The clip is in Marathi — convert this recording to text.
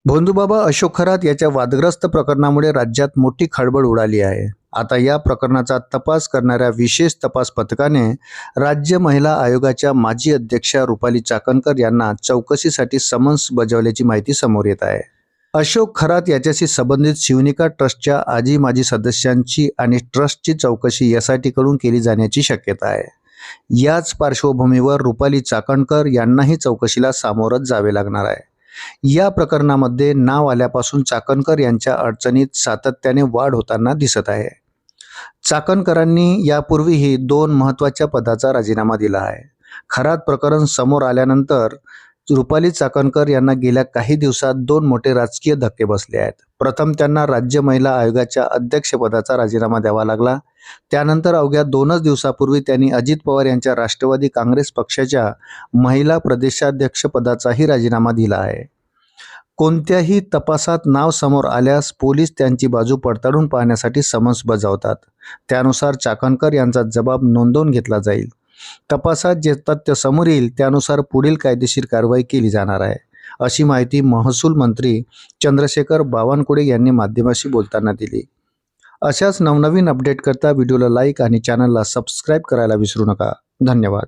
भोंदूबाबा अशोक खरात याच्या वादग्रस्त प्रकरणामुळे राज्यात मोठी खळबळ उडाली आहे। आता या प्रकरणाचा तपास करणाऱ्या विशेष तपास पथकाने राज्य महिला आयोगाच्या माजी अध्यक्षा रुपाली चाकणकर यांना चौकशीसाठी समन्स बजावल्याची माहिती समोर येत आहे। अशोक खरात याच्याशी संबंधित शिवनिका ट्रस्टच्या आजी माजी सदस्यांची आणि ट्रस्टची चौकशी एसआयटी कडून केली जाण्याची शक्यता आहे। याच पार्श्वभूमीवर रुपाली चाकणकर यांनाही चौकशीला सामोरच जावे लागणार आहे। या प्रकरणामध्ये नाव आल्यापासून चाकणकर यांच्या अडचणीत सातत्याने वाढ होताना दिसत आहे। चाकणकरांनी यापूर्वीही 2 महत्त्वाच्या पदाचा राजीनामा दिला आहे। खरात प्रकरण समोर आल्यानंतर रुपाली चाकणकर यांना गेल्या काही दिवसात 2 मोठे राजकीय धक्के बसले आहेत। प्रथम त्यांना राज्य महिला आयोगाच्या अध्यक्षपदाचा राजीनामा द्यावा लागला। त्यानंतर अवघ्या 2च दिवसापूर्वी त्यांनी अजित पवार यांच्या राष्ट्रवादी काँग्रेस पक्षाच्या महिला प्रदेशाध्यक्ष पदाचाही राजीनामा दिला आहे। कोणत्याही तपासात नाव समोर आल्यास पोलीस त्यांची बाजू पडताळून पाहण्यासाठी समन्स बजावतात। त्यानुसार चाकणकर यांचा जबाब नोंदवून घेतला जाईल। तपासात जे तथ्य समोर येईल त्यानुसार पुढील कायदेशीर कारवाई केली जाणार आहे, अशी माहिती महसूल मंत्री चंद्रशेखर बावनकुळे यांनी माध्यमांशी बोलताना दिली। अशाच नवनवीन अपडेट करता व्हिडिओला लाईक आणि चॅनलला सबस्क्राईब करायला विसरू नका। धन्यवाद।